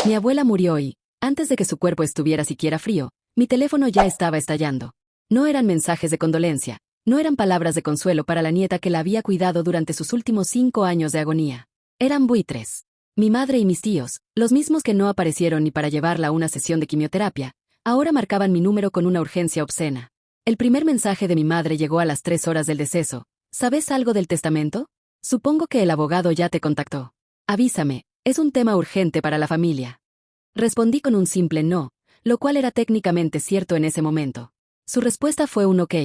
Mi abuela murió y, antes de que su cuerpo estuviera siquiera frío, mi teléfono ya estaba estallando. No eran mensajes de condolencia, no eran palabras de consuelo para la nieta que la había cuidado durante sus últimos 5 años de agonía. Eran buitres. Mi madre y mis tíos, los mismos que no aparecieron ni para llevarla a una sesión de quimioterapia, ahora marcaban mi número con una urgencia obscena. El primer mensaje de mi madre llegó a las 3 horas del deceso. ¿Sabes algo del testamento? Supongo que el abogado ya te contactó. Avísame, es un tema urgente para la familia. Respondí con un simple no, lo cual era técnicamente cierto en ese momento. Su respuesta fue un ok,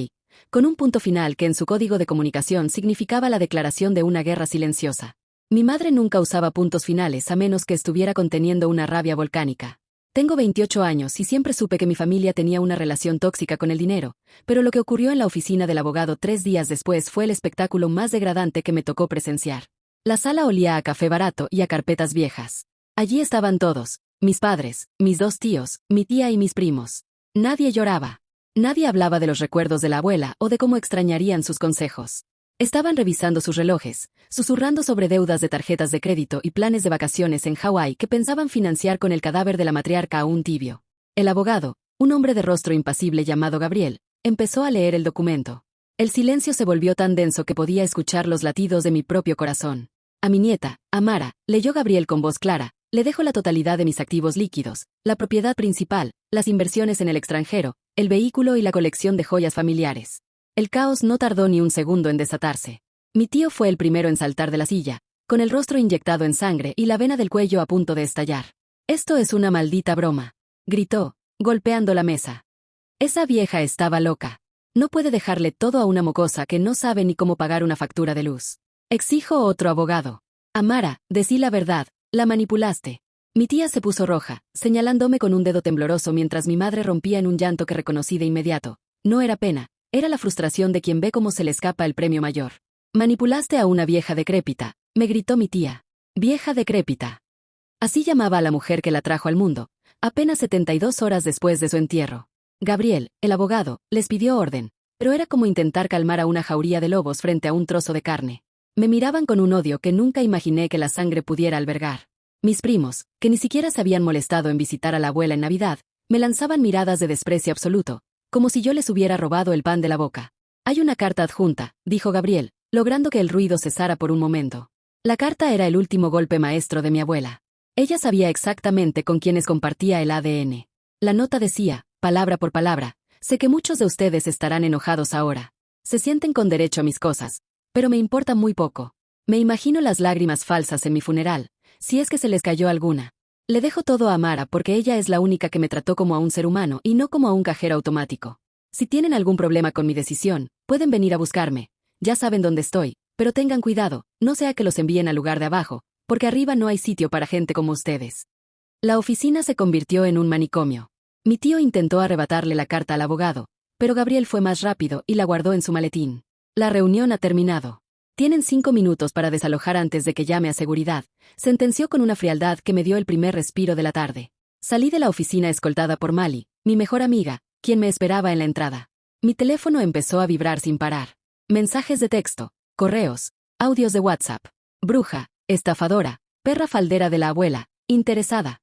con un punto final que en su código de comunicación significaba la declaración de una guerra silenciosa. Mi madre nunca usaba puntos finales a menos que estuviera conteniendo una rabia volcánica. Tengo 28 años y siempre supe que mi familia tenía una relación tóxica con el dinero, pero lo que ocurrió en la oficina del abogado 3 días después fue el espectáculo más degradante que me tocó presenciar. La sala olía a café barato y a carpetas viejas. Allí estaban todos, mis padres, mis 2 tíos, mi tía y mis primos. Nadie lloraba. Nadie hablaba de los recuerdos de la abuela o de cómo extrañarían sus consejos. Estaban revisando sus relojes, susurrando sobre deudas de tarjetas de crédito y planes de vacaciones en Hawái que pensaban financiar con el cadáver de la matriarca aún tibio. El abogado, un hombre de rostro impasible llamado Gabriel, empezó a leer el documento. El silencio se volvió tan denso que podía escuchar los latidos de mi propio corazón. A mi nieta, Amara, leyó Gabriel con voz clara, le dejo la totalidad de mis activos líquidos, la propiedad principal, las inversiones en el extranjero, el vehículo y la colección de joyas familiares. El caos no tardó ni un segundo en desatarse. Mi tío fue el primero en saltar de la silla, con el rostro inyectado en sangre y la vena del cuello a punto de estallar. «Esto es una maldita broma», gritó, golpeando la mesa. Esa vieja estaba loca. No puede dejarle todo a una mocosa que no sabe ni cómo pagar una factura de luz. Exijo otro abogado. Amara, decí la verdad, la manipulaste. Mi tía se puso roja, señalándome con un dedo tembloroso mientras mi madre rompía en un llanto que reconocí de inmediato. No era pena. Era la frustración de quien ve cómo se le escapa el premio mayor. Manipulaste a una vieja decrépita, me gritó mi tía. Vieja decrépita. Así llamaba a la mujer que la trajo al mundo, apenas 72 horas después de su entierro. Gabriel, el abogado, les pidió orden, pero era como intentar calmar a una jauría de lobos frente a un trozo de carne. Me miraban con un odio que nunca imaginé que la sangre pudiera albergar. Mis primos, que ni siquiera se habían molestado en visitar a la abuela en Navidad, me lanzaban miradas de desprecio absoluto, como si yo les hubiera robado el pan de la boca. Hay una carta adjunta, dijo Gabriel, logrando que el ruido cesara por un momento. La carta era el último golpe maestro de mi abuela. Ella sabía exactamente con quiénes compartía el ADN. La nota decía, palabra por palabra, sé que muchos de ustedes estarán enojados ahora. Se sienten con derecho a mis cosas, pero me importa muy poco. Me imagino las lágrimas falsas en mi funeral, si es que se les cayó alguna. Le dejo todo a Amara porque ella es la única que me trató como a un ser humano y no como a un cajero automático. Si tienen algún problema con mi decisión, pueden venir a buscarme. Ya saben dónde estoy, pero tengan cuidado, no sea que los envíen al lugar de abajo, porque arriba no hay sitio para gente como ustedes. La oficina se convirtió en un manicomio. Mi tío intentó arrebatarle la carta al abogado, pero Gabriel fue más rápido y la guardó en su maletín. La reunión ha terminado. Tienen 5 minutos para desalojar antes de que llame a seguridad, sentenció con una frialdad que me dio el primer respiro de la tarde. Salí de la oficina escoltada por Mali, mi mejor amiga, quien me esperaba en la entrada. Mi teléfono empezó a vibrar sin parar. Mensajes de texto, correos, audios de WhatsApp. Bruja, estafadora, perra faldera de la abuela, interesada.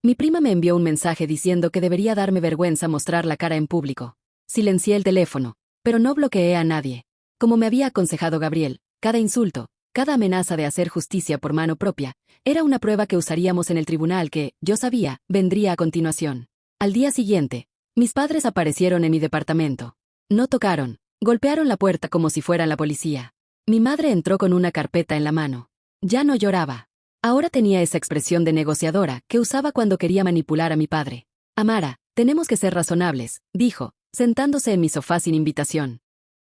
Mi prima me envió un mensaje diciendo que debería darme vergüenza mostrar la cara en público. Silencié el teléfono, pero no bloqueé a nadie. Como me había aconsejado Gabriel, cada insulto, cada amenaza de hacer justicia por mano propia, era una prueba que usaríamos en el tribunal que, yo sabía, vendría a continuación. Al día siguiente, mis padres aparecieron en mi departamento. No tocaron, golpearon la puerta como si fueran la policía. Mi madre entró con una carpeta en la mano. Ya no lloraba. Ahora tenía esa expresión de negociadora que usaba cuando quería manipular a mi padre. Amara, tenemos que ser razonables, dijo, sentándose en mi sofá sin invitación.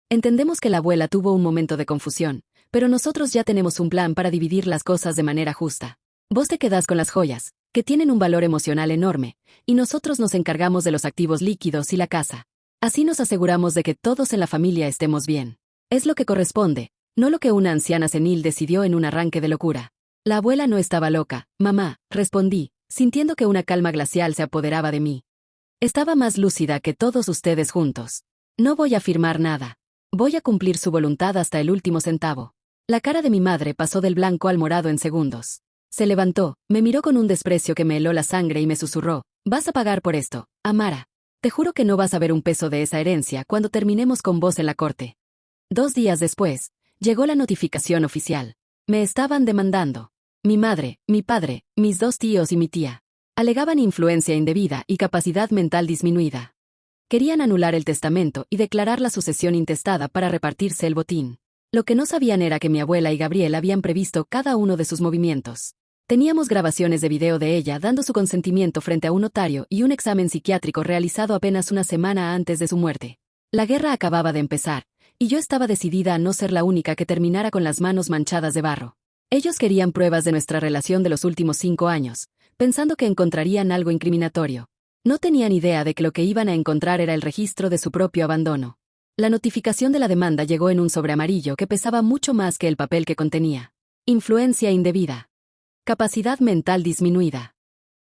Entendemos que la abuela tuvo un momento de confusión, pero nosotros ya tenemos un plan para dividir las cosas de manera justa. Vos te quedás con las joyas, que tienen un valor emocional enorme, y nosotros nos encargamos de los activos líquidos y la casa. Así nos aseguramos de que todos en la familia estemos bien. Es lo que corresponde, no lo que una anciana senil decidió en un arranque de locura. La abuela no estaba loca, mamá, respondí, sintiendo que una calma glacial se apoderaba de mí. Estaba más lúcida que todos ustedes juntos. No voy a firmar nada. Voy a cumplir su voluntad hasta el último centavo. La cara de mi madre pasó del blanco al morado en segundos. Se levantó, me miró con un desprecio que me heló la sangre y me susurró: «Vas a pagar por esto, Amara. Te juro que no vas a ver un peso de esa herencia cuando terminemos con vos en la corte». 2 días después, llegó la notificación oficial. Me estaban demandando. Mi madre, mi padre, mis 2 tíos y mi tía. Alegaban influencia indebida y capacidad mental disminuida. Querían anular el testamento y declarar la sucesión intestada para repartirse el botín. Lo que no sabían era que mi abuela y Gabriel habían previsto cada uno de sus movimientos. Teníamos grabaciones de video de ella dando su consentimiento frente a un notario y un examen psiquiátrico realizado apenas una semana antes de su muerte. La guerra acababa de empezar, y yo estaba decidida a no ser la única que terminara con las manos manchadas de barro. Ellos querían pruebas de nuestra relación de los últimos 5 años, pensando que encontrarían algo incriminatorio. No tenían idea de que lo que iban a encontrar era el registro de su propio abandono. La notificación de la demanda llegó en un sobre amarillo que pesaba mucho más que el papel que contenía. Influencia indebida. Capacidad mental disminuida.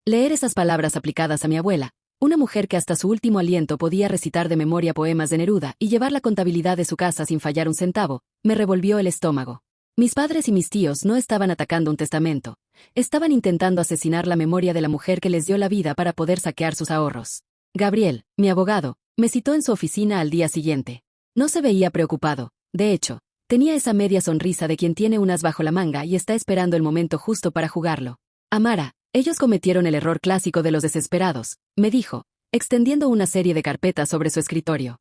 Leer esas palabras aplicadas a mi abuela, una mujer que hasta su último aliento podía recitar de memoria poemas de Neruda y llevar la contabilidad de su casa sin fallar un centavo, me revolvió el estómago. Mis padres y mis tíos no estaban atacando un testamento. Estaban intentando asesinar la memoria de la mujer que les dio la vida para poder saquear sus ahorros. Gabriel, mi abogado, me citó en su oficina al día siguiente. No se veía preocupado. De hecho, tenía esa media sonrisa de quien tiene un as bajo la manga y está esperando el momento justo para jugarlo. Amara, ellos cometieron el error clásico de los desesperados, me dijo, extendiendo una serie de carpetas sobre su escritorio.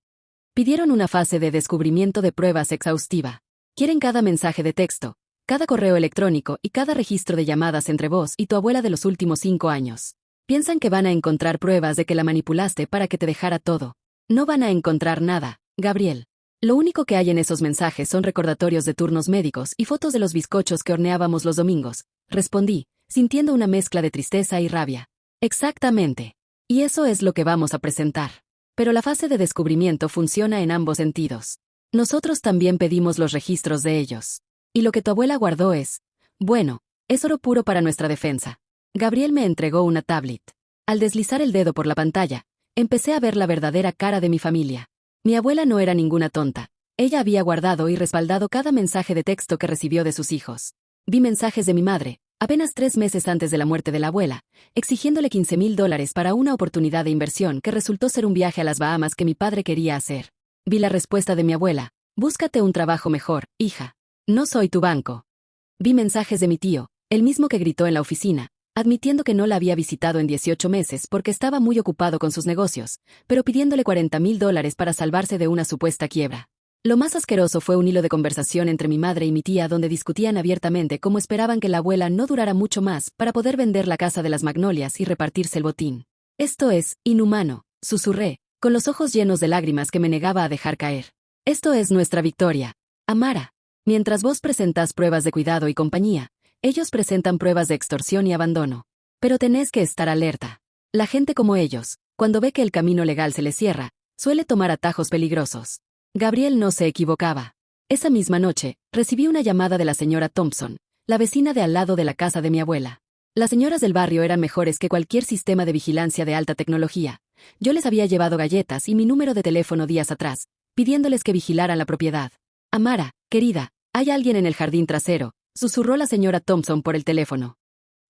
Pidieron una fase de descubrimiento de pruebas exhaustiva. Quieren cada mensaje de texto, cada correo electrónico y cada registro de llamadas entre vos y tu abuela de los últimos 5 años. Piensan que van a encontrar pruebas de que la manipulaste para que te dejara todo. No van a encontrar nada, Gabriel. Lo único que hay en esos mensajes son recordatorios de turnos médicos y fotos de los bizcochos que horneábamos los domingos, respondí, sintiendo una mezcla de tristeza y rabia. Exactamente. Y eso es lo que vamos a presentar. Pero la fase de descubrimiento funciona en ambos sentidos. Nosotros también pedimos los registros de ellos. Y lo que tu abuela guardó bueno, es oro puro para nuestra defensa. Gabriel me entregó una tablet. Al deslizar el dedo por la pantalla, empecé a ver la verdadera cara de mi familia. Mi abuela no era ninguna tonta. Ella había guardado y respaldado cada mensaje de texto que recibió de sus hijos. Vi mensajes de mi madre, apenas 3 meses antes de la muerte de la abuela, exigiéndole $15,000 para una oportunidad de inversión que resultó ser un viaje a las Bahamas que mi padre quería hacer. Vi la respuesta de mi abuela: búscate un trabajo mejor, hija. No soy tu banco. Vi mensajes de mi tío, el mismo que gritó en la oficina, admitiendo que no la había visitado en 18 meses porque estaba muy ocupado con sus negocios, pero pidiéndole $40,000 para salvarse de una supuesta quiebra. Lo más asqueroso fue un hilo de conversación entre mi madre y mi tía donde discutían abiertamente cómo esperaban que la abuela no durara mucho más para poder vender la casa de las Magnolias y repartirse el botín. Esto es inhumano, susurré, con los ojos llenos de lágrimas que me negaba a dejar caer. Esto es nuestra victoria, Amara. Mientras vos presentás pruebas de cuidado y compañía, ellos presentan pruebas de extorsión y abandono. Pero tenés que estar alerta. La gente como ellos, cuando ve que el camino legal se les cierra, suele tomar atajos peligrosos. Gabriel no se equivocaba. Esa misma noche, recibí una llamada de la señora Thompson, la vecina de al lado de la casa de mi abuela. Las señoras del barrio eran mejores que cualquier sistema de vigilancia de alta tecnología. Yo les había llevado galletas y mi número de teléfono días atrás, pidiéndoles que vigilaran la propiedad. Amara, querida, hay alguien en el jardín trasero, susurró la señora Thompson por el teléfono.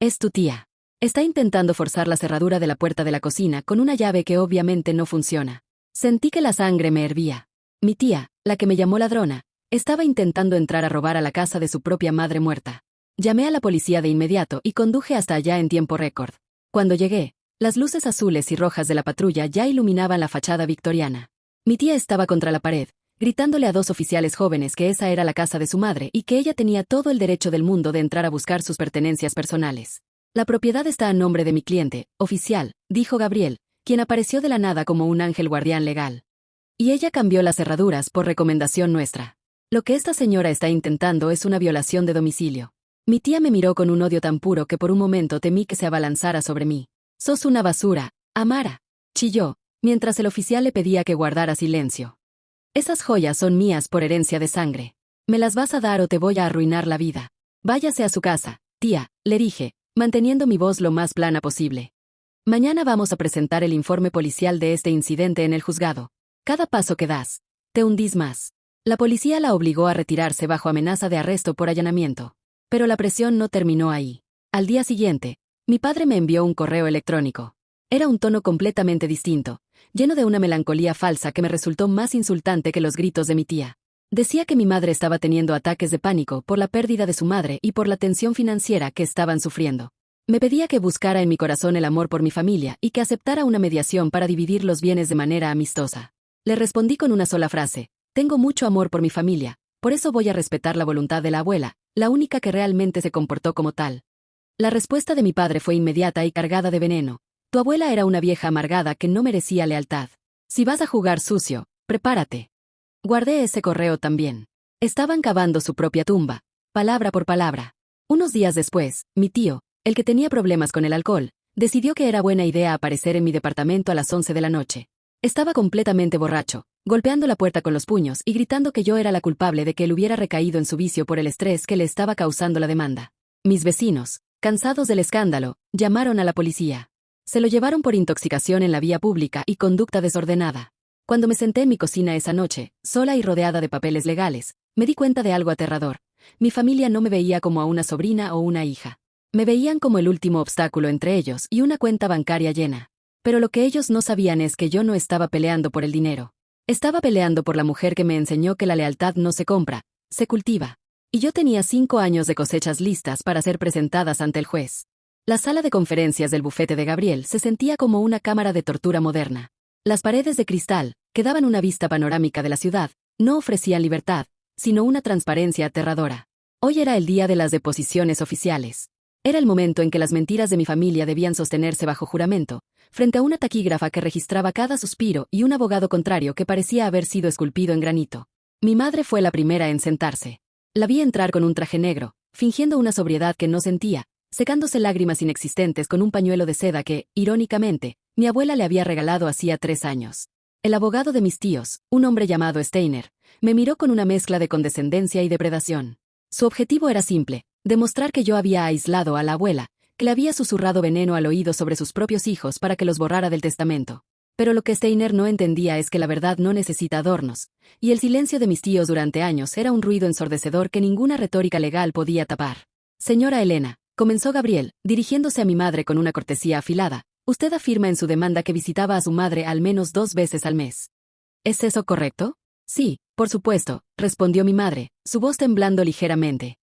Es tu tía. Está intentando forzar la cerradura de la puerta de la cocina con una llave que obviamente no funciona. Sentí que la sangre me hervía. Mi tía, la que me llamó ladrona, estaba intentando entrar a robar a la casa de su propia madre muerta. Llamé a la policía de inmediato y conduje hasta allá en tiempo récord. Cuando llegué, las luces azules y rojas de la patrulla ya iluminaban la fachada victoriana. Mi tía estaba contra la pared, gritándole a 2 oficiales jóvenes que esa era la casa de su madre y que ella tenía todo el derecho del mundo de entrar a buscar sus pertenencias personales. La propiedad está a nombre de mi cliente, oficial, dijo Gabriel, quien apareció de la nada como un ángel guardián legal. Y ella cambió las cerraduras por recomendación nuestra. Lo que esta señora está intentando es una violación de domicilio. Mi tía me miró con un odio tan puro que por un momento temí que se abalanzara sobre mí. Sos una basura, Amara, chilló, mientras el oficial le pedía que guardara silencio. Esas joyas son mías por herencia de sangre. ¿Me las vas a dar o te voy a arruinar la vida? Váyase a su casa, tía, le dije, manteniendo mi voz lo más plana posible. Mañana vamos a presentar el informe policial de este incidente en el juzgado. Cada paso que das, te hundís más. La policía la obligó a retirarse bajo amenaza de arresto por allanamiento. Pero la presión no terminó ahí. Al día siguiente, mi padre me envió un correo electrónico. Era un tono completamente distinto, lleno de una melancolía falsa que me resultó más insultante que los gritos de mi tía. Decía que mi madre estaba teniendo ataques de pánico por la pérdida de su madre y por la tensión financiera que estaban sufriendo. Me pedía que buscara en mi corazón el amor por mi familia y que aceptara una mediación para dividir los bienes de manera amistosa. Le respondí con una sola frase: tengo mucho amor por mi familia, por eso voy a respetar la voluntad de la abuela, la única que realmente se comportó como tal. La respuesta de mi padre fue inmediata y cargada de veneno. Tu abuela era una vieja amargada que no merecía lealtad. Si vas a jugar sucio, prepárate. Guardé ese correo también. Estaban cavando su propia tumba, palabra por palabra. Unos días después, mi tío, el que tenía problemas con el alcohol, decidió que era buena idea aparecer en mi departamento a las 11 de la noche. Estaba completamente borracho, golpeando la puerta con los puños y gritando que yo era la culpable de que él hubiera recaído en su vicio por el estrés que le estaba causando la demanda. Mis vecinos, cansados del escándalo, llamaron a la policía. Se lo llevaron por intoxicación en la vía pública y conducta desordenada. Cuando me senté en mi cocina esa noche, sola y rodeada de papeles legales, me di cuenta de algo aterrador. Mi familia no me veía como a una sobrina o una hija. Me veían como el último obstáculo entre ellos y una cuenta bancaria llena. Pero lo que ellos no sabían es que yo no estaba peleando por el dinero. Estaba peleando por la mujer que me enseñó que la lealtad no se compra, se cultiva. Y yo tenía 5 años de cosechas listas para ser presentadas ante el juez. La sala de conferencias del bufete de Gabriel se sentía como una cámara de tortura moderna. Las paredes de cristal, que daban una vista panorámica de la ciudad, no ofrecían libertad, sino una transparencia aterradora. Hoy era el día de las deposiciones oficiales. Era el momento en que las mentiras de mi familia debían sostenerse bajo juramento, frente a una taquígrafa que registraba cada suspiro y un abogado contrario que parecía haber sido esculpido en granito. Mi madre fue la primera en sentarse. La vi entrar con un traje negro, fingiendo una sobriedad que no sentía, secándose lágrimas inexistentes con un pañuelo de seda que, irónicamente, mi abuela le había regalado hacía 3 años. El abogado de mis tíos, un hombre llamado Steiner, me miró con una mezcla de condescendencia y depredación. Su objetivo era simple: demostrar que yo había aislado a la abuela, que le había susurrado veneno al oído sobre sus propios hijos para que los borrara del testamento. Pero lo que Steiner no entendía es que la verdad no necesita adornos, y el silencio de mis tíos durante años era un ruido ensordecedor que ninguna retórica legal podía tapar. Señora Elena, comenzó Gabriel, dirigiéndose a mi madre con una cortesía afilada, usted afirma en su demanda que visitaba a su madre al menos 2 veces al mes. ¿Es eso correcto? Sí, por supuesto, respondió mi madre, su voz temblando ligeramente.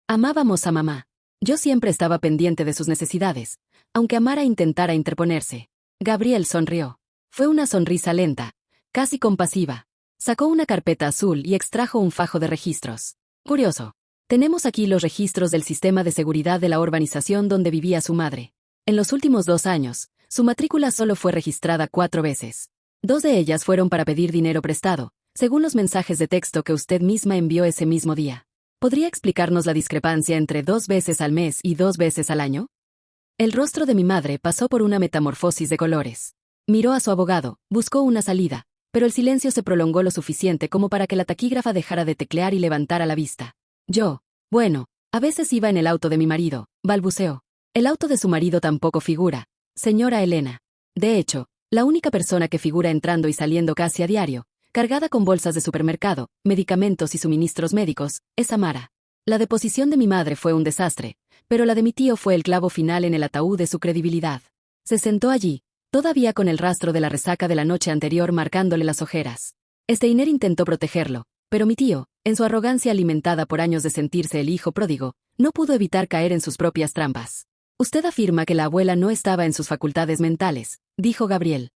Amábamos a mamá. Yo siempre estaba pendiente de sus necesidades, aunque Amara intentara interponerse. Gabriel sonrió. Fue una sonrisa lenta, casi compasiva. Sacó una carpeta azul y extrajo un fajo de registros. Curioso. Tenemos aquí los registros del sistema de seguridad de la urbanización donde vivía su madre. En los últimos 2 años, su matrícula solo fue registrada 4 veces. 2 de ellas fueron para pedir dinero prestado, según los mensajes de texto que usted misma envió ese mismo día. ¿Podría explicarnos la discrepancia entre 2 veces al mes y 2 veces al año? El rostro de mi madre pasó por una metamorfosis de colores. Miró a su abogado, buscó una salida, pero el silencio se prolongó lo suficiente como para que la taquígrafa dejara de teclear y levantara la vista. Bueno, a veces iba en el auto de mi marido, balbuceó. El auto de su marido tampoco figura, señora Elena. De hecho, la única persona que figura entrando y saliendo casi a diario, cargada con bolsas de supermercado, medicamentos y suministros médicos, es Amara. La deposición de mi madre fue un desastre, pero la de mi tío fue el clavo final en el ataúd de su credibilidad. Se sentó allí, todavía con el rastro de la resaca de la noche anterior marcándole las ojeras. Steiner intentó protegerlo, pero mi tío, en su arrogancia alimentada por años de sentirse el hijo pródigo, no pudo evitar caer en sus propias trampas. Usted afirma que la abuela no estaba en sus facultades mentales, dijo Gabriel.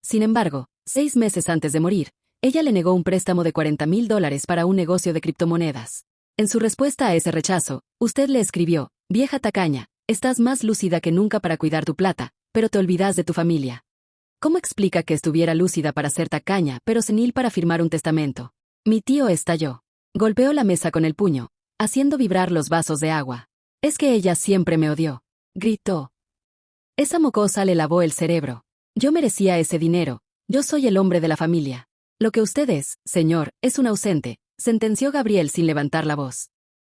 Sin embargo, 6 meses antes de morir, ella le negó un préstamo de $40,000 para un negocio de criptomonedas. En su respuesta a ese rechazo, usted le escribió: vieja tacaña, estás más lúcida que nunca para cuidar tu plata, pero te olvidas de tu familia. ¿Cómo explica que estuviera lúcida para ser tacaña, pero senil para firmar un testamento? Mi tío estalló. Golpeó la mesa con el puño, haciendo vibrar los vasos de agua. Es que ella siempre me odió, gritó. Esa mocosa le lavó el cerebro. Yo merecía ese dinero, yo soy el hombre de la familia. Lo que usted es, señor, es un ausente, sentenció Gabriel sin levantar la voz.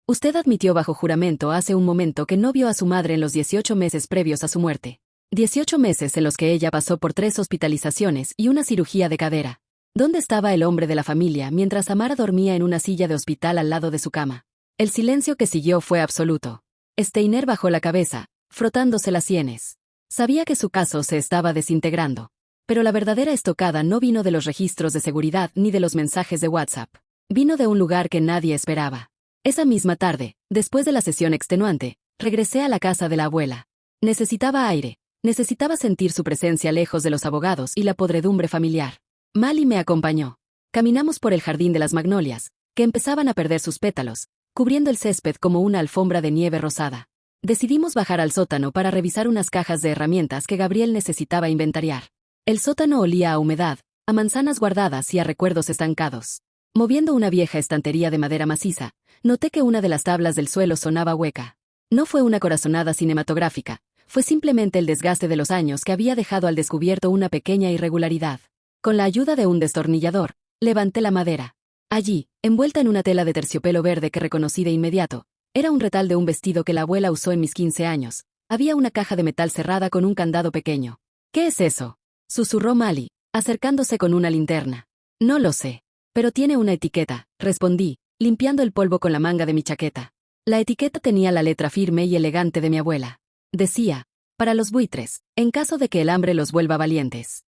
Usted admitió bajo juramento hace un momento que no vio a su madre en los 18 meses previos a su muerte. 18 meses en los que ella pasó por 3 hospitalizaciones y una cirugía de cadera. ¿Dónde estaba el hombre de la familia mientras Amara dormía en una silla de hospital al lado de su cama? El silencio que siguió fue absoluto. Steiner bajó la cabeza, frotándose las sienes. Sabía que su caso se estaba desintegrando. Pero la verdadera estocada no vino de los registros de seguridad ni de los mensajes de WhatsApp. Vino de un lugar que nadie esperaba. Esa misma tarde, después de la sesión extenuante, regresé a la casa de la abuela. Necesitaba aire. Necesitaba sentir su presencia lejos de los abogados y la podredumbre familiar. Mali me acompañó. Caminamos por el jardín de las magnolias, que empezaban a perder sus pétalos, cubriendo el césped como una alfombra de nieve rosada. Decidimos bajar al sótano para revisar unas cajas de herramientas que Gabriel necesitaba inventariar. El sótano olía a humedad, a manzanas guardadas y a recuerdos estancados. Moviendo una vieja estantería de madera maciza, noté que una de las tablas del suelo sonaba hueca. No fue una corazonada cinematográfica, fue simplemente el desgaste de los años que había dejado al descubierto una pequeña irregularidad. Con la ayuda de un destornillador, levanté la madera. Allí, envuelta en una tela de terciopelo verde que reconocí de inmediato, era un retal de un vestido que la abuela usó en mis 15 años. Había una caja de metal cerrada con un candado pequeño. ¿Qué es eso?, susurró Mali, acercándose con una linterna. No lo sé. Pero tiene una etiqueta, respondí, limpiando el polvo con la manga de mi chaqueta. La etiqueta tenía la letra firme y elegante de mi abuela. Decía, para los buitres, en caso de que el hambre los vuelva valientes.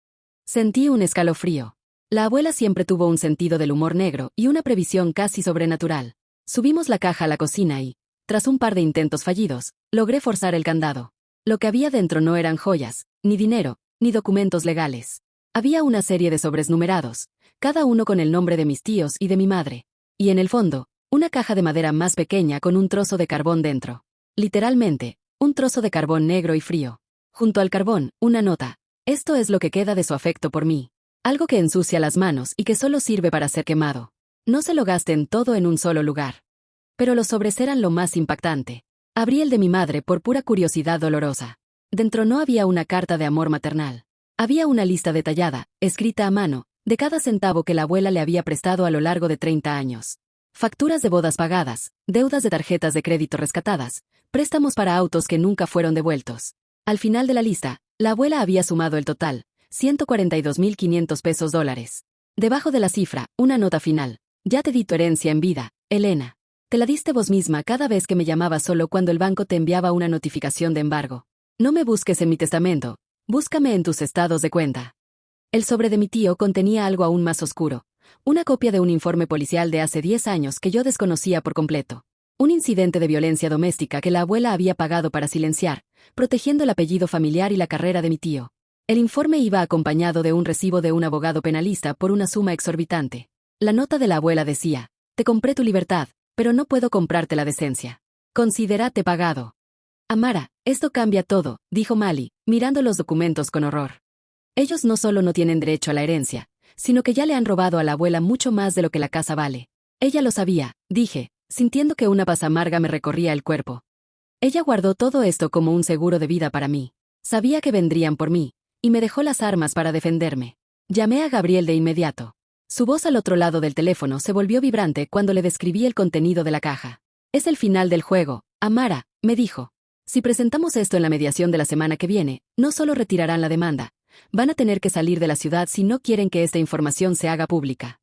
Sentí un escalofrío. La abuela siempre tuvo un sentido del humor negro y una previsión casi sobrenatural. Subimos la caja a la cocina y, tras un par de intentos fallidos, logré forzar el candado. Lo que había dentro no eran joyas, ni dinero, ni documentos legales. Había una serie de sobres numerados, cada uno con el nombre de mis tíos y de mi madre. Y en el fondo, una caja de madera más pequeña con un trozo de carbón dentro. Literalmente, un trozo de carbón negro y frío. Junto al carbón, una nota. Esto es lo que queda de su afecto por mí. Algo que ensucia las manos y que solo sirve para ser quemado. No se lo gasten todo en un solo lugar. Pero los sobres eran lo más impactante. Abrí el de mi madre por pura curiosidad dolorosa. Dentro no había una carta de amor maternal. Había una lista detallada, escrita a mano, de cada centavo que la abuela le había prestado a lo largo de 30 años. Facturas de bodas pagadas, deudas de tarjetas de crédito rescatadas, préstamos para autos que nunca fueron devueltos. Al final de la lista, la abuela había sumado el total, 142.500 pesos dólares. Debajo de la cifra, una nota final. Ya te di tu herencia en vida, Elena. Te la diste vos misma cada vez que me llamabas solo cuando el banco te enviaba una notificación de embargo. No me busques en mi testamento, búscame en tus estados de cuenta. El sobre de mi tío contenía algo aún más oscuro. Una copia de un informe policial de hace 10 años que yo desconocía por completo. Un incidente de violencia doméstica que la abuela había pagado para silenciar, protegiendo el apellido familiar y la carrera de mi tío. El informe iba acompañado de un recibo de un abogado penalista por una suma exorbitante. La nota de la abuela decía, te compré tu libertad, pero no puedo comprarte la decencia. Considérate pagado. Amara, esto cambia todo, dijo Mali, mirando los documentos con horror. Ellos no solo no tienen derecho a la herencia, sino que ya le han robado a la abuela mucho más de lo que la casa vale. Ella lo sabía, dije, sintiendo que una paz amarga me recorría el cuerpo. Ella guardó todo esto como un seguro de vida para mí. Sabía que vendrían por mí, y me dejó las armas para defenderme. Llamé a Gabriel de inmediato. Su voz al otro lado del teléfono se volvió vibrante cuando le describí el contenido de la caja. Es el final del juego, Amara, me dijo. Si presentamos esto en la mediación de la semana que viene, no solo retirarán la demanda, van a tener que salir de la ciudad si no quieren que esta información se haga pública.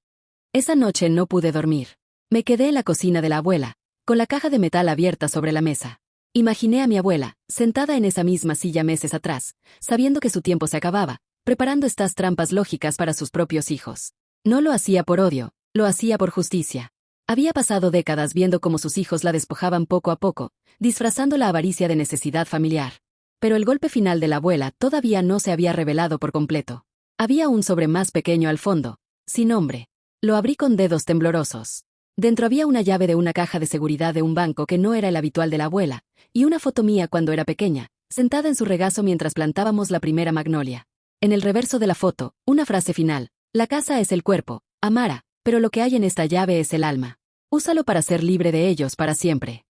Esa noche no pude dormir. Me quedé en la cocina de la abuela, con la caja de metal abierta sobre la mesa. Imaginé a mi abuela, sentada en esa misma silla meses atrás, sabiendo que su tiempo se acababa, preparando estas trampas lógicas para sus propios hijos. No lo hacía por odio, lo hacía por justicia. Había pasado décadas viendo cómo sus hijos la despojaban poco a poco, disfrazando la avaricia de necesidad familiar. Pero el golpe final de la abuela todavía no se había revelado por completo. Había un sobre más pequeño al fondo, sin nombre. Lo abrí con dedos temblorosos. Dentro había una llave de una caja de seguridad de un banco que no era el habitual de la abuela, y una foto mía cuando era pequeña, sentada en su regazo mientras plantábamos la primera magnolia. En el reverso de la foto, una frase final. La casa es el cuerpo, Amara, pero lo que hay en esta llave es el alma. Úsalo para ser libre de ellos para siempre.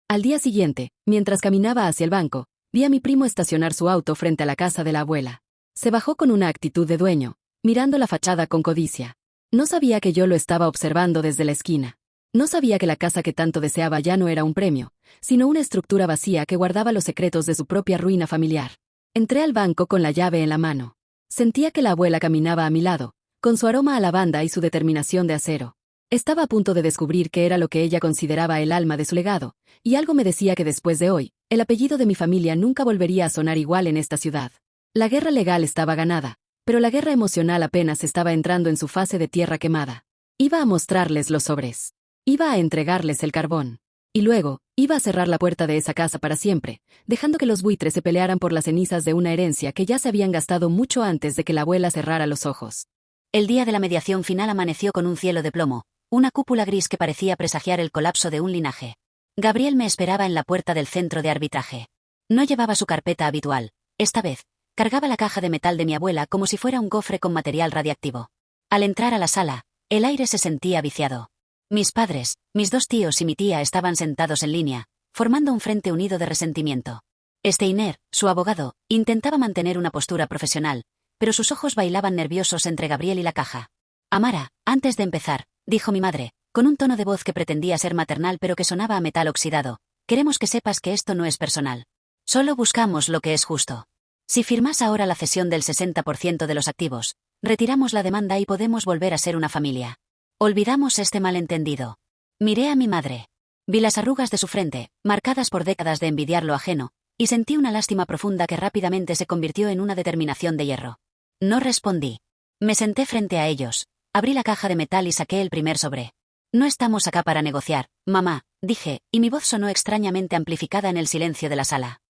Al día siguiente, mientras caminaba hacia el banco, vi a mi primo estacionar su auto frente a la casa de la abuela. Se bajó con una actitud de dueño, mirando la fachada con codicia. No sabía que yo lo estaba observando desde la esquina. No sabía que la casa que tanto deseaba ya no era un premio, sino una estructura vacía que guardaba los secretos de su propia ruina familiar. Entré al banco con la llave en la mano. Sentía que la abuela caminaba a mi lado, con su aroma a lavanda y su determinación de acero. Estaba a punto de descubrir qué era lo que ella consideraba el alma de su legado, y algo me decía que después de hoy, el apellido de mi familia nunca volvería a sonar igual en esta ciudad. La guerra legal estaba ganada, pero la guerra emocional apenas estaba entrando en su fase de tierra quemada. Iba a mostrarles los sobres. Iba a entregarles el carbón. Y luego, iba a cerrar la puerta de esa casa para siempre, dejando que los buitres se pelearan por las cenizas de una herencia que ya se habían gastado mucho antes de que la abuela cerrara los ojos. El día de la mediación final amaneció con un cielo de plomo, una cúpula gris que parecía presagiar el colapso de un linaje. Gabriel me esperaba en la puerta del centro de arbitraje. No llevaba su carpeta habitual. Esta vez, cargaba la caja de metal de mi abuela como si fuera un cofre con material radiactivo. Al entrar a la sala, el aire se sentía viciado. Mis padres, mis 2 tíos y mi tía estaban sentados en línea, formando un frente unido de resentimiento. Steiner, su abogado, intentaba mantener una postura profesional, pero sus ojos bailaban nerviosos entre Gabriel y la caja. Amara, antes de empezar, dijo mi madre, con un tono de voz que pretendía ser maternal pero que sonaba a metal oxidado, queremos que sepas que esto no es personal. Solo buscamos lo que es justo. Si firmas ahora la cesión del 60% de los activos, retiramos la demanda y podemos volver a ser una familia. Olvidamos este malentendido. Miré a mi madre. Vi las arrugas de su frente, marcadas por décadas de envidiar lo ajeno, y sentí una lástima profunda que rápidamente se convirtió en una determinación de hierro. No respondí. Me senté frente a ellos, abrí la caja de metal y saqué el primer sobre. No estamos acá para negociar, mamá, dije, y mi voz sonó extrañamente amplificada en el silencio de la sala.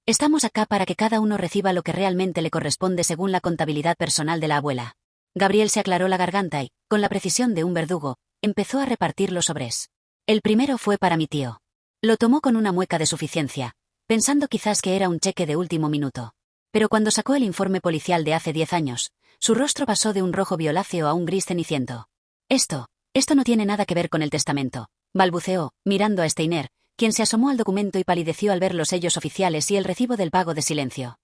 Estamos acá para que cada uno reciba lo que realmente le corresponde según la contabilidad personal de la abuela. Gabriel se aclaró la garganta y, con la precisión de un verdugo, empezó a repartir los sobres. El primero fue para mi tío. Lo tomó con una mueca de suficiencia, pensando quizás que era un cheque de último minuto. Pero cuando sacó el informe policial de hace 10 años, su rostro pasó de un rojo violáceo a un gris ceniciento. Esto no tiene nada que ver con el testamento, balbuceó, mirando a Steiner, quien se asomó al documento y palideció al ver los sellos oficiales y el recibo del pago de silencio.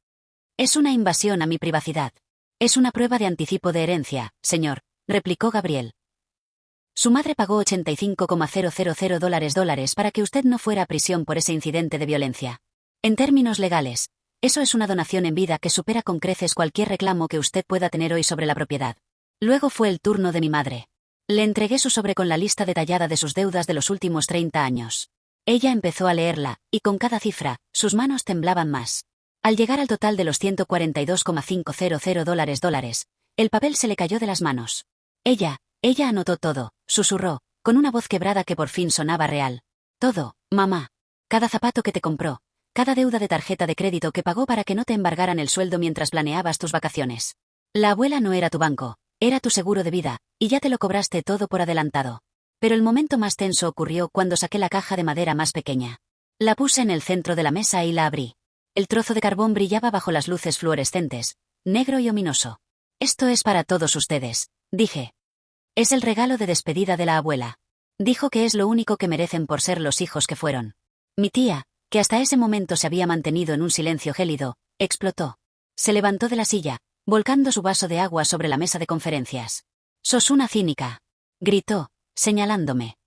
Es una invasión a mi privacidad. Es una prueba de anticipo de herencia, señor, replicó Gabriel. Su madre pagó $85,000 para que usted no fuera a prisión por ese incidente de violencia. En términos legales, eso es una donación en vida que supera con creces cualquier reclamo que usted pueda tener hoy sobre la propiedad. Luego fue el turno de mi madre. Le entregué su sobre con la lista detallada de sus deudas de los últimos 30 años. Ella empezó a leerla, y con cada cifra, sus manos temblaban más. Al llegar al total de los $142,500 el papel se le cayó de las manos. Ella anotó todo, susurró, con una voz quebrada que por fin sonaba real. Todo, mamá. Cada zapato que te compró, cada deuda de tarjeta de crédito que pagó para que no te embargaran el sueldo mientras planeabas tus vacaciones. La abuela no era tu banco, era tu seguro de vida, y ya te lo cobraste todo por adelantado. Pero el momento más tenso ocurrió cuando saqué la caja de madera más pequeña. La puse en el centro de la mesa y la abrí. El trozo de carbón brillaba bajo las luces fluorescentes, negro y ominoso. Esto es para todos ustedes, dije. Es el regalo de despedida de la abuela. Dijo que es lo único que merecen por ser los hijos que fueron. Mi tía, que hasta ese momento se había mantenido en un silencio gélido, explotó. Se levantó de la silla, volcando su vaso de agua sobre la mesa de conferencias. «Sos una cínica», gritó, señalándome.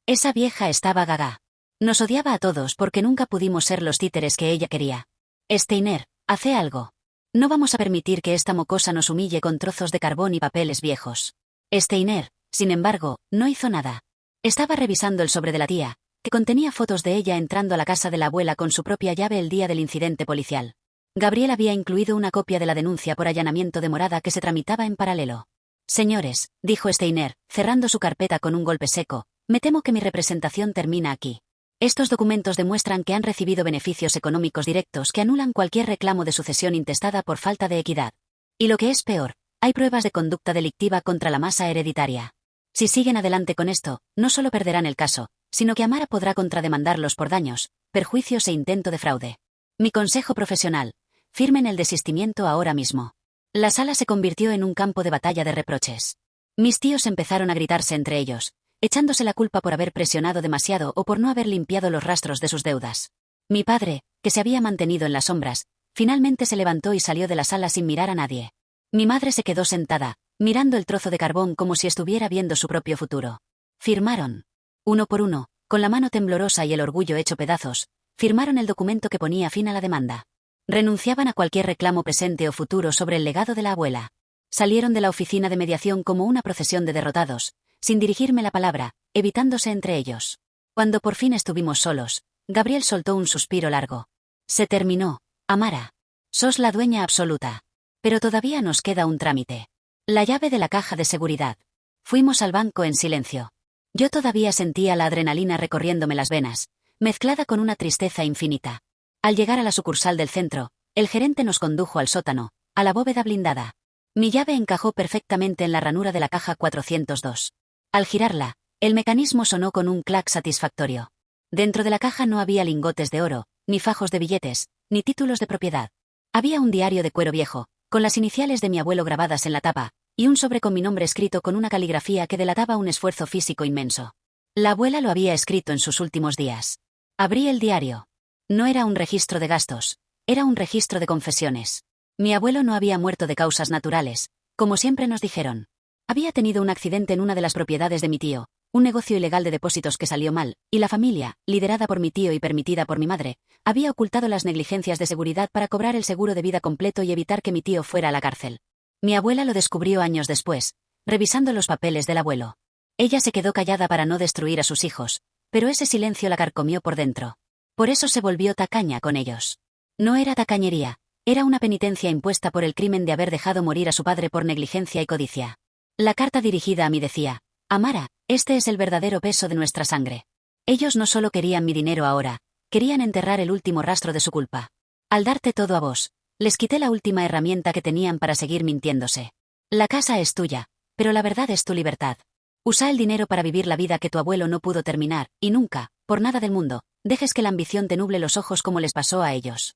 Esa vieja estaba gaga. Nos odiaba a todos porque nunca pudimos ser los títeres que ella quería. Steiner, hace algo. No vamos a permitir que esta mocosa nos humille con trozos de carbón y papeles viejos. Steiner, sin embargo, no hizo nada. Estaba revisando el sobre de la tía, que contenía fotos de ella entrando a la casa de la abuela con su propia llave el día del incidente policial. Gabriel había incluido una copia de la denuncia por allanamiento de morada que se tramitaba en paralelo. Señores, dijo Steiner, cerrando su carpeta con un golpe seco, me temo que mi representación termina aquí. Estos documentos demuestran que han recibido beneficios económicos directos que anulan cualquier reclamo de sucesión intestada por falta de equidad. Y lo que es peor, hay pruebas de conducta delictiva contra la masa hereditaria. Si siguen adelante con esto, no solo perderán el caso, sino que Amara podrá contrademandarlos por daños, perjuicios e intento de fraude. Mi consejo profesional, firmen el desistimiento ahora mismo. La sala se convirtió en un campo de batalla de reproches. Mis tíos empezaron a gritarse entre ellos, echándose la culpa por haber presionado demasiado o por no haber limpiado los rastros de sus deudas. Mi padre, que se había mantenido en las sombras, finalmente se levantó y salió de la sala sin mirar a nadie. Mi madre se quedó sentada, mirando el trozo de carbón como si estuviera viendo su propio futuro. Firmaron. Uno por uno, con la mano temblorosa y el orgullo hecho pedazos, firmaron el documento que ponía fin a la demanda. Renunciaban a cualquier reclamo presente o futuro sobre el legado de la abuela. Salieron de la oficina de mediación como una procesión de derrotados, sin dirigirme la palabra, evitándose entre ellos. Cuando por fin estuvimos solos, Gabriel soltó un suspiro largo. Se terminó, Amara. Sos la dueña absoluta. Pero todavía nos queda un trámite. La llave de la caja de seguridad. Fuimos al banco en silencio. Yo todavía sentía la adrenalina recorriéndome las venas, mezclada con una tristeza infinita. Al llegar a la sucursal del centro, el gerente nos condujo al sótano, a la bóveda blindada. Mi llave encajó perfectamente en la ranura de la caja 402. Al girarla, el mecanismo sonó con un clac satisfactorio. Dentro de la caja no había lingotes de oro, ni fajos de billetes, ni títulos de propiedad. Había un diario de cuero viejo, con las iniciales de mi abuelo grabadas en la tapa, y un sobre con mi nombre escrito con una caligrafía que delataba un esfuerzo físico inmenso. La abuela lo había escrito en sus últimos días. Abrí el diario. No era un registro de gastos, era un registro de confesiones. Mi abuelo no había muerto de causas naturales, como siempre nos dijeron. Había tenido un accidente en una de las propiedades de mi tío, un negocio ilegal de depósitos que salió mal, y la familia, liderada por mi tío y permitida por mi madre, había ocultado las negligencias de seguridad para cobrar el seguro de vida completo y evitar que mi tío fuera a la cárcel. Mi abuela lo descubrió años después, revisando los papeles del abuelo. Ella se quedó callada para no destruir a sus hijos, pero ese silencio la carcomió por dentro. Por eso se volvió tacaña con ellos. No era tacañería, era una penitencia impuesta por el crimen de haber dejado morir a su padre por negligencia y codicia. La carta dirigida a mí decía: Amara, este es el verdadero peso de nuestra sangre. Ellos no solo querían mi dinero ahora, querían enterrar el último rastro de su culpa. Al darte todo a vos, les quité la última herramienta que tenían para seguir mintiéndose. La casa es tuya, pero la verdad es tu libertad. Usa el dinero para vivir la vida que tu abuelo no pudo terminar, y nunca, por nada del mundo, dejes que la ambición te nuble los ojos como les pasó a ellos.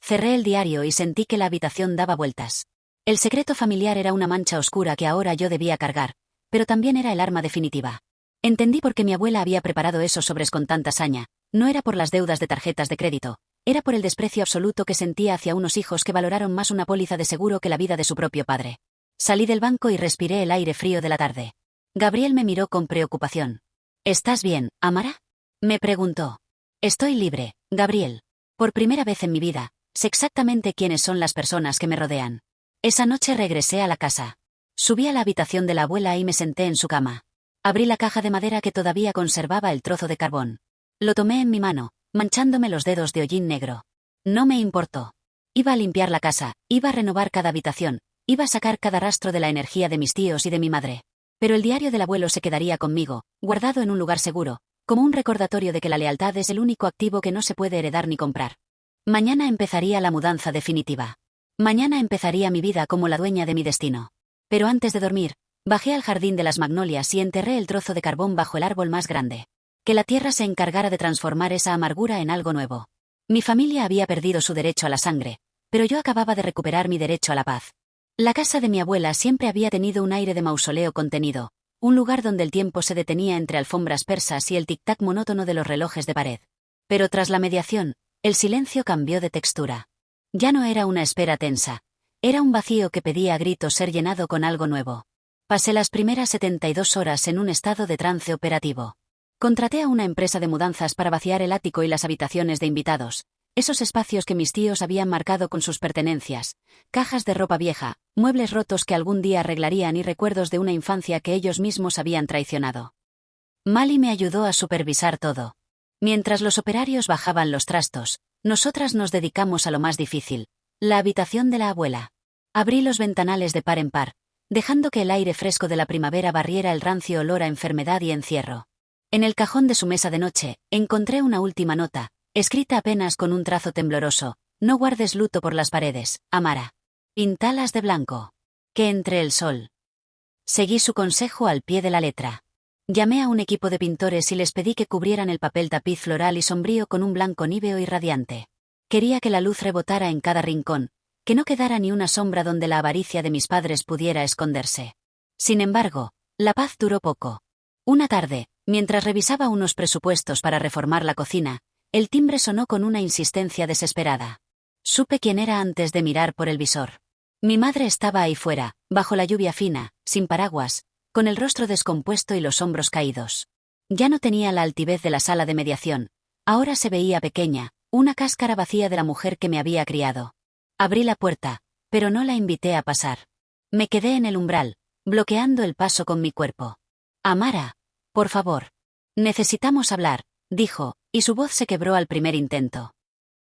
Cerré el diario y sentí que la habitación daba vueltas. El secreto familiar era una mancha oscura que ahora yo debía cargar, pero también era el arma definitiva. Entendí por qué mi abuela había preparado esos sobres con tanta saña. No era por las deudas de tarjetas de crédito, era por el desprecio absoluto que sentía hacia unos hijos que valoraron más una póliza de seguro que la vida de su propio padre. Salí del banco y respiré el aire frío de la tarde. Gabriel me miró con preocupación. ¿Estás bien, Amara? Me preguntó. Estoy libre, Gabriel. Por primera vez en mi vida, sé exactamente quiénes son las personas que me rodean. Esa noche regresé a la casa. Subí a la habitación de la abuela y me senté en su cama. Abrí la caja de madera que todavía conservaba el trozo de carbón. Lo tomé en mi mano, manchándome los dedos de hollín negro. No me importó. Iba a limpiar la casa, iba a renovar cada habitación, iba a sacar cada rastro de la energía de mis tíos y de mi madre. Pero el diario del abuelo se quedaría conmigo, guardado en un lugar seguro, como un recordatorio de que la lealtad es el único activo que no se puede heredar ni comprar. Mañana empezaría la mudanza definitiva. Mañana empezaría mi vida como la dueña de mi destino. Pero antes de dormir, bajé al jardín de las magnolias y enterré el trozo de carbón bajo el árbol más grande. Que la tierra se encargara de transformar esa amargura en algo nuevo. Mi familia había perdido su derecho a la sangre, pero yo acababa de recuperar mi derecho a la paz. La casa de mi abuela siempre había tenido un aire de mausoleo contenido, un lugar donde el tiempo se detenía entre alfombras persas y el tic-tac monótono de los relojes de pared. Pero tras la mediación, el silencio cambió de textura. Ya no era una espera tensa, era un vacío que pedía a gritos ser llenado con algo nuevo. Pasé las primeras 72 horas en un estado de trance operativo. Contraté a una empresa de mudanzas para vaciar el ático y las habitaciones de invitados, esos espacios que mis tíos habían marcado con sus pertenencias, cajas de ropa vieja, muebles rotos que algún día arreglarían y recuerdos de una infancia que ellos mismos habían traicionado. Mali me ayudó a supervisar todo. Mientras los operarios bajaban los trastos, nosotras nos dedicamos a lo más difícil, la habitación de la abuela. Abrí los ventanales de par en par, dejando que el aire fresco de la primavera barriera el rancio olor a enfermedad y encierro. En el cajón de su mesa de noche, encontré una última nota, escrita apenas con un trazo tembloroso: no guardes luto por las paredes, Amara. Pintalas de blanco. Que entre el sol. Seguí su consejo al pie de la letra. Llamé a un equipo de pintores y les pedí que cubrieran el papel tapiz floral y sombrío con un blanco níveo y radiante. Quería que la luz rebotara en cada rincón, que no quedara ni una sombra donde la avaricia de mis padres pudiera esconderse. Sin embargo, la paz duró poco. Una tarde, mientras revisaba unos presupuestos para reformar la cocina, el timbre sonó con una insistencia desesperada. Supe quién era antes de mirar por el visor. Mi madre estaba ahí fuera, bajo la lluvia fina, sin paraguas, con el rostro descompuesto y los hombros caídos. Ya no tenía la altivez de la sala de mediación, ahora se veía pequeña, una cáscara vacía de la mujer que me había criado. Abrí la puerta, pero no la invité a pasar. Me quedé en el umbral, bloqueando el paso con mi cuerpo. Amara, por favor. Necesitamos hablar, dijo, y su voz se quebró al primer intento.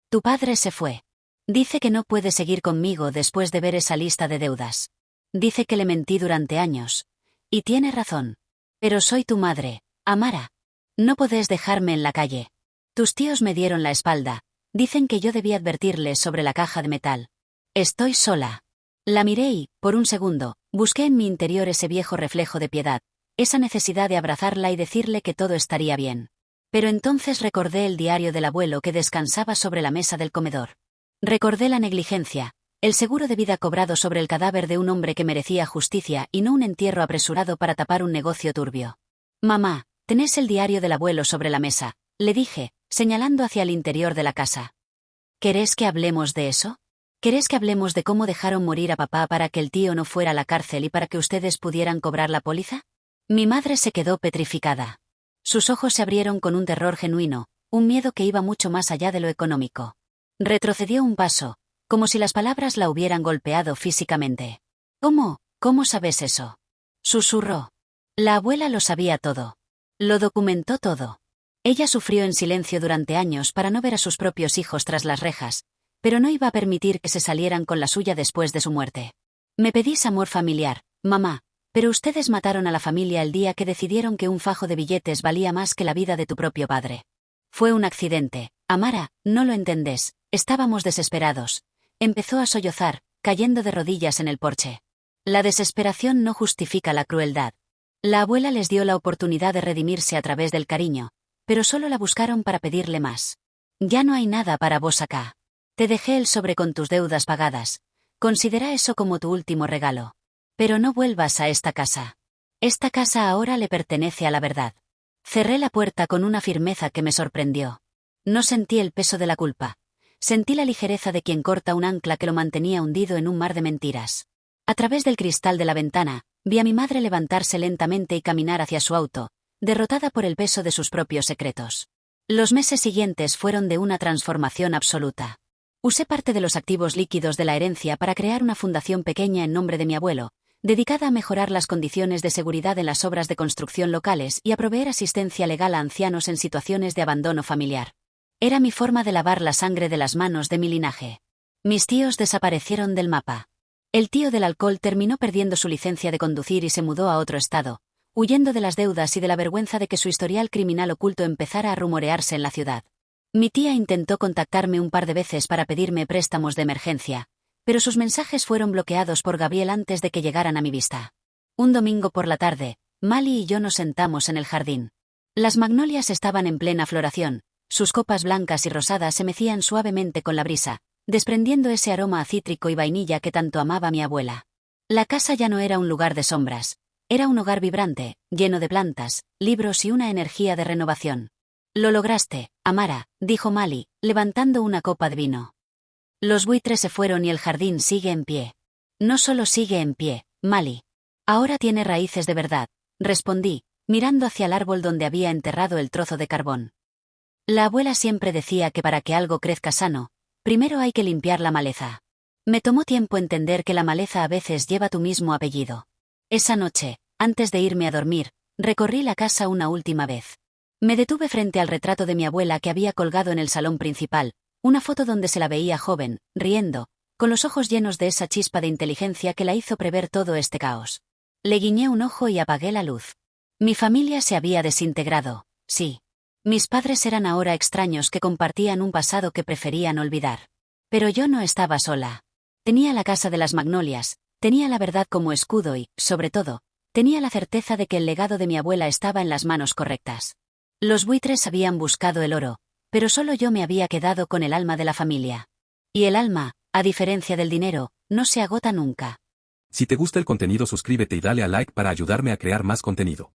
Tu padre se fue. Dice que no puede seguir conmigo después de ver esa lista de deudas. Dice que le mentí durante años. Y tiene razón. Pero soy tu madre, Amara. No podés dejarme en la calle. Tus tíos me dieron la espalda. Dicen que yo debí advertirles sobre la caja de metal. Estoy sola. La miré y, por un segundo, busqué en mi interior ese viejo reflejo de piedad, esa necesidad de abrazarla y decirle que todo estaría bien. Pero entonces recordé el diario del abuelo que descansaba sobre la mesa del comedor. Recordé la negligencia, el seguro de vida cobrado sobre el cadáver de un hombre que merecía justicia y no un entierro apresurado para tapar un negocio turbio. Mamá, tenés el diario del abuelo sobre la mesa, le dije, señalando hacia el interior de la casa. ¿Querés que hablemos de eso? ¿Querés que hablemos de cómo dejaron morir a papá para que el tío no fuera a la cárcel y para que ustedes pudieran cobrar la póliza? Mi madre se quedó petrificada. Sus ojos se abrieron con un terror genuino, un miedo que iba mucho más allá de lo económico. Retrocedió un paso, como si las palabras la hubieran golpeado físicamente. ¿Cómo sabes eso? Susurró. La abuela lo sabía todo. Lo documentó todo. Ella sufrió en silencio durante años para no ver a sus propios hijos tras las rejas, pero no iba a permitir que se salieran con la suya después de su muerte. Me pedís amor familiar, mamá, pero ustedes mataron a la familia el día que decidieron que un fajo de billetes valía más que la vida de tu propio padre. Fue un accidente, Amara, no lo entendés, estábamos desesperados. Empezó a sollozar, cayendo de rodillas en el porche. La desesperación no justifica la crueldad. La abuela les dio la oportunidad de redimirse a través del cariño, pero solo la buscaron para pedirle más. Ya no hay nada para vos acá. Te dejé el sobre con tus deudas pagadas. Considera eso como tu último regalo. Pero no vuelvas a esta casa. Esta casa ahora le pertenece a la verdad. Cerré la puerta con una firmeza que me sorprendió. No sentí el peso de la culpa. Sentí la ligereza de quien corta un ancla que lo mantenía hundido en un mar de mentiras. A través del cristal de la ventana, vi a mi madre levantarse lentamente y caminar hacia su auto, derrotada por el peso de sus propios secretos. Los meses siguientes fueron de una transformación absoluta. Usé parte de los activos líquidos de la herencia para crear una fundación pequeña en nombre de mi abuelo, dedicada a mejorar las condiciones de seguridad en las obras de construcción locales y a proveer asistencia legal a ancianos en situaciones de abandono familiar. Era mi forma de lavar la sangre de las manos de mi linaje. Mis tíos desaparecieron del mapa. El tío del alcohol terminó perdiendo su licencia de conducir y se mudó a otro estado, huyendo de las deudas y de la vergüenza de que su historial criminal oculto empezara a rumorearse en la ciudad. Mi tía intentó contactarme un par de veces para pedirme préstamos de emergencia, pero sus mensajes fueron bloqueados por Gabriel antes de que llegaran a mi vista. Un domingo por la tarde, Mali y yo nos sentamos en el jardín. Las magnolias estaban en plena floración, sus copas blancas y rosadas se mecían suavemente con la brisa, desprendiendo ese aroma a cítrico y vainilla que tanto amaba mi abuela. La casa ya no era un lugar de sombras, era un hogar vibrante, lleno de plantas, libros y una energía de renovación. Lo lograste, Amara, dijo Mali, levantando una copa de vino. Los buitres se fueron y el jardín sigue en pie. No solo sigue en pie, Mali. Ahora tiene raíces de verdad, respondí, mirando hacia el árbol donde había enterrado el trozo de carbón. La abuela siempre decía que para que algo crezca sano, primero hay que limpiar la maleza. Me tomó tiempo entender que la maleza a veces lleva tu mismo apellido. Esa noche, antes de irme a dormir, recorrí la casa una última vez. Me detuve frente al retrato de mi abuela que había colgado en el salón principal, una foto donde se la veía joven, riendo, con los ojos llenos de esa chispa de inteligencia que la hizo prever todo este caos. Le guiñé un ojo y apagué la luz. Mi familia se había desintegrado, sí. Mis padres eran ahora extraños que compartían un pasado que preferían olvidar. Pero yo no estaba sola. Tenía la casa de las magnolias, tenía la verdad como escudo y, sobre todo, tenía la certeza de que el legado de mi abuela estaba en las manos correctas. Los buitres habían buscado el oro, pero solo yo me había quedado con el alma de la familia. Y el alma, a diferencia del dinero, no se agota nunca. Si te gusta el contenido, suscríbete y dale a like para ayudarme a crear más contenido.